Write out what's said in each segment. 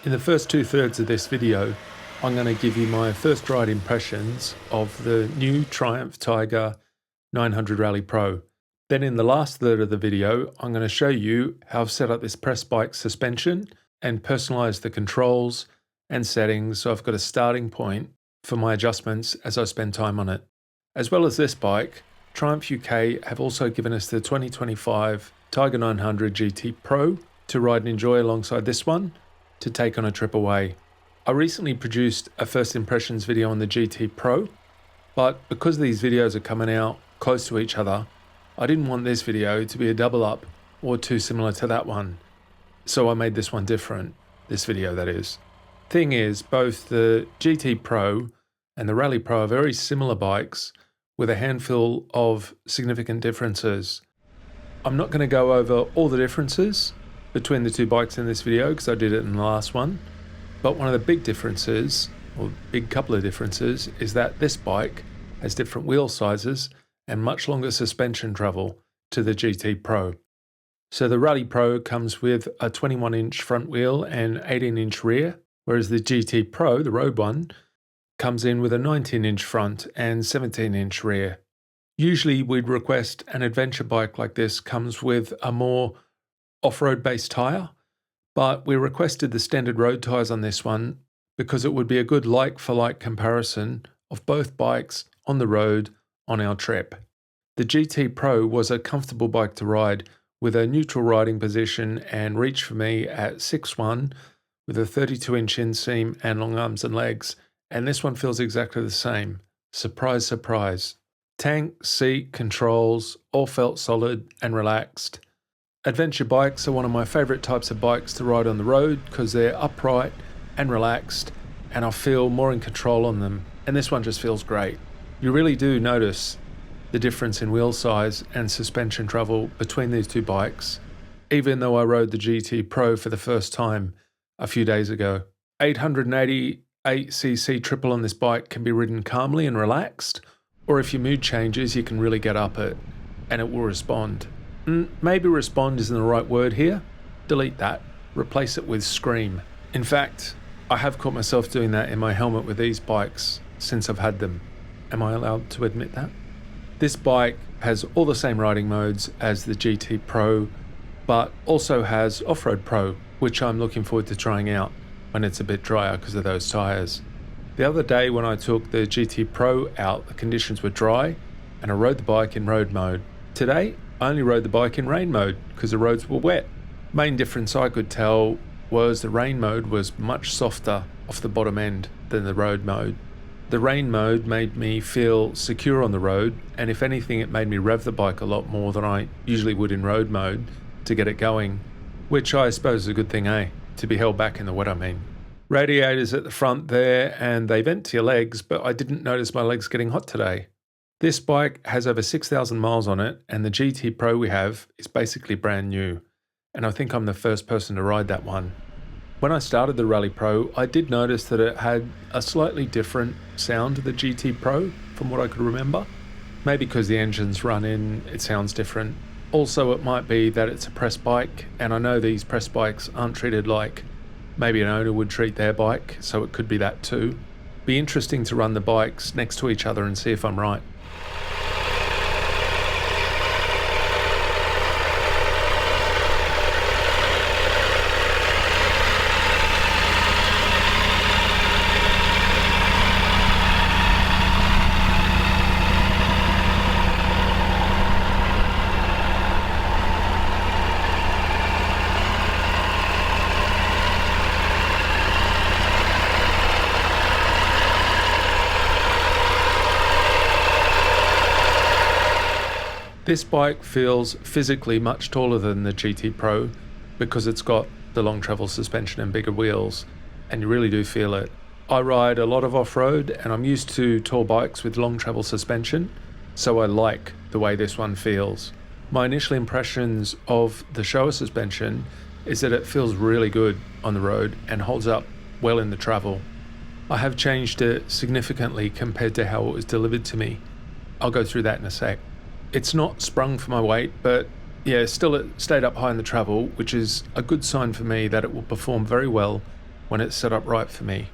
In the first 2/3 of this video, I'm going to give you my first ride impressions of the new Triumph Tiger 900 Rally Pro. Then in the last third of the video, I'm going to show you how I've set up this press bike suspension and personalized the controls and settings so I've got a starting point for my adjustments as I spend time on it. As well as this bike, Triumph UK have also given us the 2025 Tiger 900 GT Pro to ride and enjoy alongside this one to take on a trip away. I recently produced a first impressions video on the GT Pro, but because these videos are coming out close to each other, I didn't want this video to be a double up or too similar to that one. So I made this one different, this video that is. Thing is, both the GT Pro and the Rally Pro are very similar bikes with a handful of significant differences. I'm not going to go over all the differences between the two bikes in this video because I did it in the last one, but one of the big differences, or big couple of differences, is that this bike has different wheel sizes and much longer suspension travel to the GT Pro. So the Rally Pro comes with a 21-inch front wheel and 18-inch rear, whereas the GT Pro, the road one, comes in with a 19-inch front and 17-inch rear. Usually we'd request an adventure bike like this comes with a more off-road based tyre, but we requested the standard road tyres on this one because it would be a good like-for-like comparison of both bikes on the road on our trip. The GT Pro was a comfortable bike to ride with a neutral riding position and reach for me at 6'1", with a 32-inch inseam and long arms and legs, and this one feels exactly the same. Surprise, surprise. Tank, seat, controls, all felt solid and relaxed. Adventure bikes are one of my favourite types of bikes to ride on the road because they're upright and relaxed and I feel more in control on them, and this one just feels great. You really do notice the difference in wheel size and suspension travel between these two bikes, even though I rode the GT Pro for the first time a few days ago. 888cc triple on this bike can be ridden calmly and relaxed, or if your mood changes you can really get up it and it will respond. Maybe respond isn't the right word here. Delete that. Replace it with scream. In fact, I have caught myself doing that in my helmet with these bikes since I've had them. Am I allowed to admit that? This bike has all the same riding modes as the GT Pro, but also has Off-Road Pro, which I'm looking forward to trying out when it's a bit drier because of those tyres. The other day when I took the GT Pro out, the conditions were dry and I rode the bike in road mode. Today, I only rode the bike in rain mode because the roads were wet. Main difference I could tell was the rain mode was much softer off the bottom end than the road mode. The rain mode made me feel secure on the road, and if anything it made me rev the bike a lot more than I usually would in road mode to get it going, which I suppose is a good thing, to be held back in the wet I mean. Radiators at the front there and they vent to your legs, but I didn't notice my legs getting hot today. This bike has over 6,000 miles on it, and the GT Pro we have is basically brand new, and I think I'm the first person to ride that one. When I started the Rally Pro, I did notice that it had a slightly different sound to the GT Pro from what I could remember. Maybe because the engine's run in, it sounds different. Also, it might be that it's a press bike, and I know these press bikes aren't treated like maybe an owner would treat their bike, so it could be that too. Be interesting to run the bikes next to each other and see if I'm right. This bike feels physically much taller than the GT Pro because it's got the long travel suspension and bigger wheels, and you really do feel it. I ride a lot of off-road and I'm used to tall bikes with long travel suspension, so I like the way this one feels. My initial impressions of the Showa suspension is that it feels really good on the road and holds up well in the travel. I have changed it significantly compared to how it was delivered to me. I'll go through that in a sec. It's not sprung for my weight, but yeah, still it stayed up high in the travel, which is a good sign for me that it will perform very well when it's set up right for me.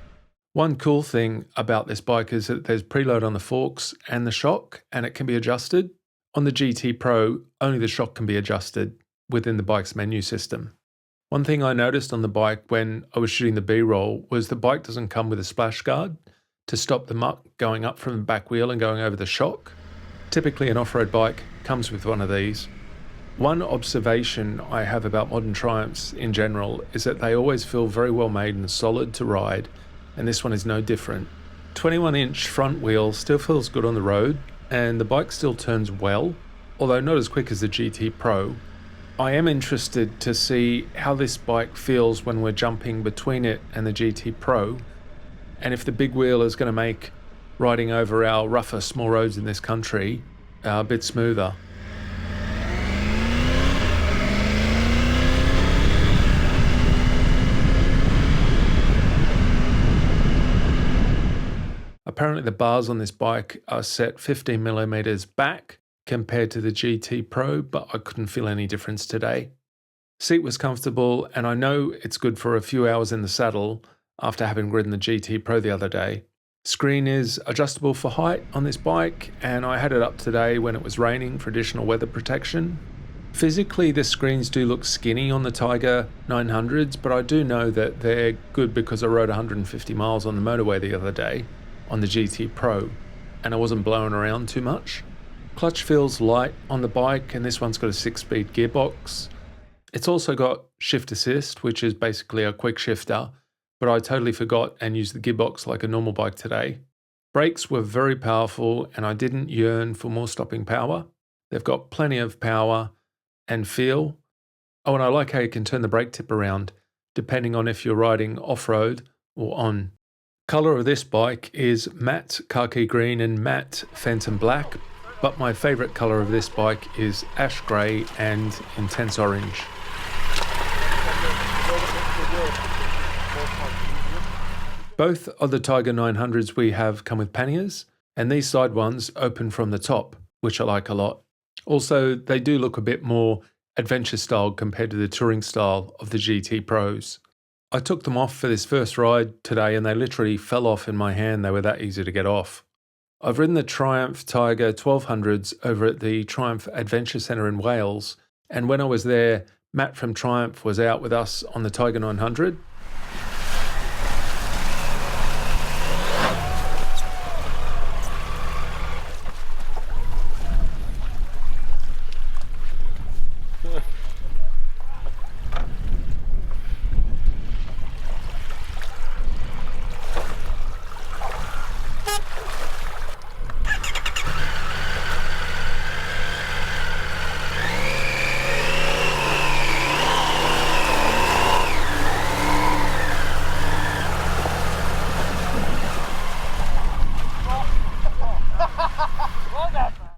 One cool thing about this bike is that there's preload on the forks and the shock, and it can be adjusted. On the GT Pro, only the shock can be adjusted within the bike's menu system. One thing I noticed on the bike when I was shooting the B-roll was the bike doesn't come with a splash guard to stop the muck going up from the back wheel and going over the shock. Typically an off-road bike comes with one of these. One observation I have about modern Triumphs in general is that they always feel very well made and solid to ride, and this one is no different. 21-inch front wheel still feels good on the road, and the bike still turns well, although not as quick as the GT Pro. I am interested to see how this bike feels when we're jumping between it and the GT Pro, and if the big wheel is going to make riding over our rougher small roads in this country a bit smoother. Apparently the bars on this bike are set 15mm back compared to the GT Pro, but I couldn't feel any difference today. Seat was comfortable, and I know it's good for a few hours in the saddle after having ridden the GT Pro the other day. Screen is adjustable for height on this bike, and I had it up today when it was raining for additional weather protection. Physically, the screens do look skinny on the Tiger 900s, but I do know that they're good because I rode 150 miles on the motorway the other day on the GT Pro, and I wasn't blowing around too much. Clutch feels light on the bike, and this one's got a 6-speed gearbox. It's also got shift assist, which is basically a quick shifter, but I totally forgot and used the gearbox like a normal bike today. Brakes were very powerful, and I didn't yearn for more stopping power. They've got plenty of power and feel. Oh, and I like how you can turn the brake tip around, depending on if you're riding off-road or on. Colour of this bike is matte khaki green and matte phantom black, but my favourite colour of this bike is ash grey and intense orange. Both of the Tiger 900s we have come with panniers, and these side ones open from the top, which I like a lot. Also, they do look a bit more adventure style compared to the touring style of the GT Pros. I took them off for this first ride today, and they literally fell off in my hand. They were that easy to get off. I've ridden the Triumph Tiger 1200s over at the Triumph Adventure Centre in Wales, and when I was there, Matt from Triumph was out with us on the Tiger 900.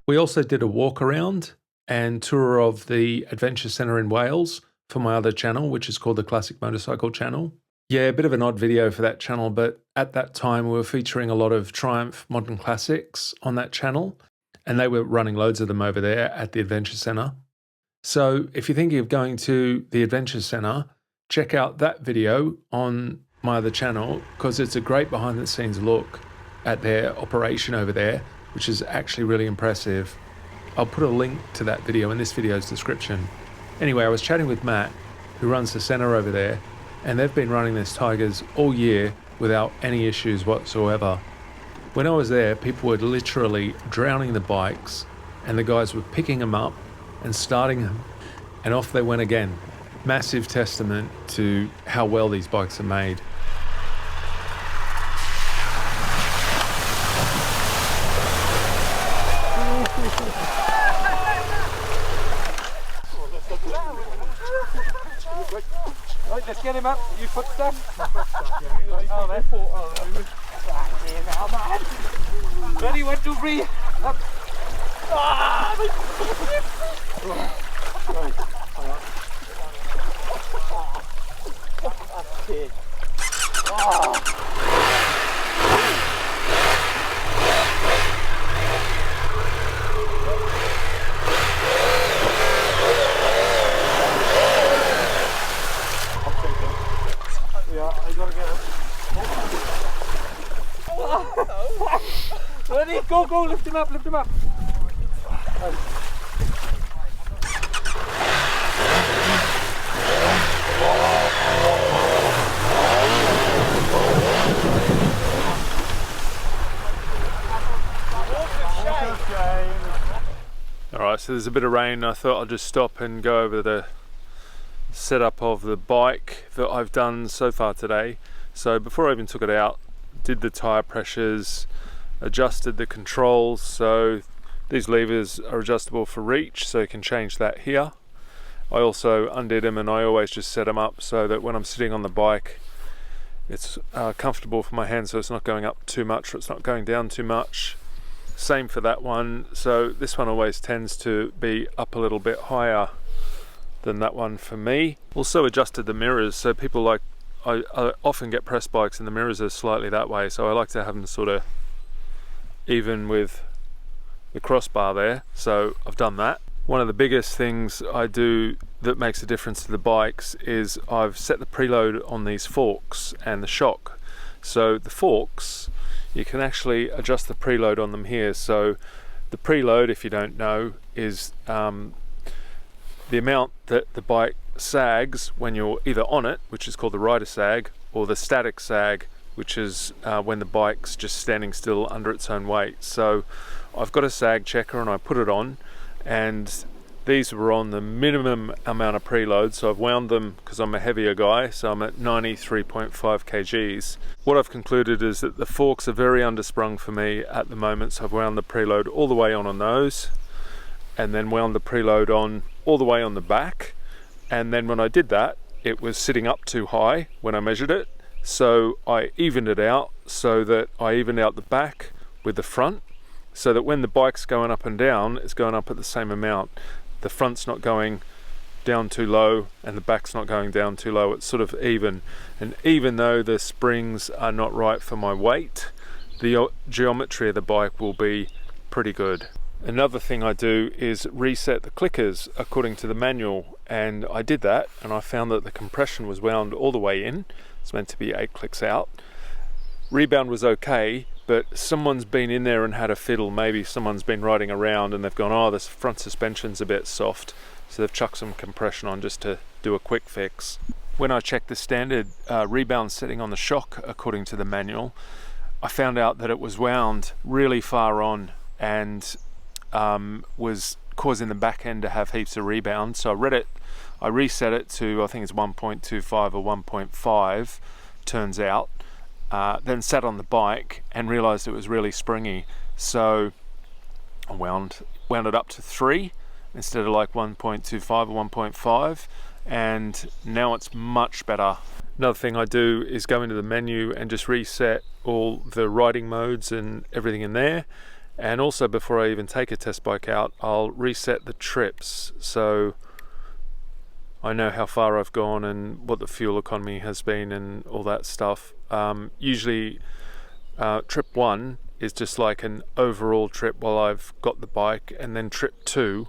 We also did a walk around and tour of the Adventure Centre in Wales for my other channel, which is called the Classic Motorcycle channel. Yeah, a bit of an odd video for that channel, but at that time we were featuring a lot of Triumph modern classics on that channel, and they were running loads of them over there at the Adventure Centre. So if you're thinking of going to the Adventure Centre, check out that video on my other channel, because it's a great behind the scenes look at their operation over there, which is actually really impressive. I'll put a link to that video in this video's description. Anyway, I was chatting with Matt, who runs the centre over there, and they've been running these Tigers all year without any issues whatsoever. When I was there, people were literally drowning the bikes, and the guys were picking them up and starting them, and off they went again. Massive testament to how well these bikes are made. Right, let's get him up. You footstep. Oh, man. Ready, 1, 2, 3. Up. Yeah, I gotta get Ready? Go, go, lift him up, lift him up. Alright, so there's a bit of rain. I thought I'd just stop and go over the setup of the bike that I've done so far today. So before I even took it out, did the tyre pressures, adjusted the controls. So these levers are adjustable for reach, so you can change that here. I also undid them, and I always just set them up so that when I'm sitting on the bike it's comfortable for my hands, so it's not going up too much or it's not going down too much. Same for that one. So this one always tends to be up a little bit higher than that one for me. Also adjusted the mirrors, so people like, I often get press bikes and the mirrors are slightly that way, so I like to have them sort of even with the crossbar there, so I've done that. One of the biggest things I do that makes a difference to the bikes is I've set the preload on these forks and the shock. So the forks, you can actually adjust the preload on them here. So the preload, if you don't know, is the amount that the bike sags when you're either on it, which is called the rider sag, or the static sag, which is when the bike's just standing still under its own weight. So I've got a sag checker and I put it on, and these were on the minimum amount of preload, so I've wound them because I'm a heavier guy, so I'm at 93.5 kgs. What I've concluded is that the forks are very undersprung for me at the moment, so I've wound the preload all the way on those, and then wound the preload on all the way on the back. And then when I did that, it was sitting up too high when I measured it, so I evened it out so that I evened out the back with the front, so that when the bike's going up and down, it's going up at the same amount. The front's not going down too low and the back's not going down too low. It's sort of even. And even though the springs are not right for my weight, the geometry of the bike will be pretty good. Another thing I do is reset the clickers according to the manual, and I did that and I found that the compression was wound all the way in. It's meant to be 8 clicks out. Rebound was okay, but someone's been in there and had a fiddle. Maybe someone's been riding around and they've gone, oh, this front suspension's a bit soft, so they've chucked some compression on just to do a quick fix. When I checked the standard rebound setting on the shock according to the manual, I found out that it was wound really far on and was causing the back end to have heaps of rebound. So I reset it to, I think it's 1.25 or 1.5, turns out. Then sat on the bike and realized it was really springy, so I wound it up to 3 instead of like 1.25 or 1.5, and now it's much better. Another thing I do is go into the menu and just reset all the riding modes and everything in there, and also before I even take a test bike out, I'll reset the trips so I know how far I've gone and what the fuel economy has been and all that stuff. Usually trip 1 is just like an overall trip while I've got the bike, and then trip 2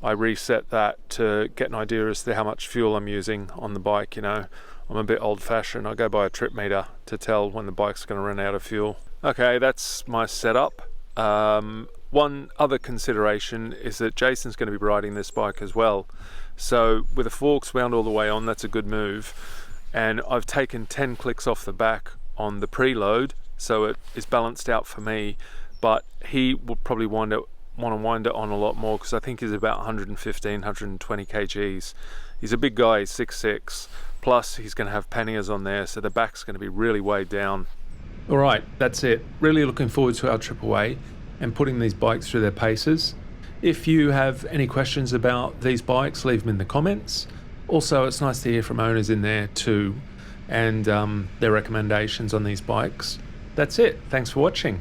I reset that to get an idea as to how much fuel I'm using on the bike. You know, I'm a bit old-fashioned. I go by a trip meter to tell when the bike's going to run out of fuel. Okay, that's my setup. One other consideration is that Jason's going to be riding this bike as well. So with the forks wound all the way on, that's a good move. And I've taken 10 clicks off the back on the preload, so it is balanced out for me, but he will probably want to wind it on a lot more because I think he's about 115, 120 kgs. He's a big guy, he's 6'6", plus he's going to have panniers on there, so the back's going to be really weighed down. All right, that's it. Really looking forward to our trip away and putting these bikes through their paces. If you have any questions about these bikes, leave them in the comments. Also, it's nice to hear from owners in there too, and their recommendations on these bikes. That's it. Thanks for watching.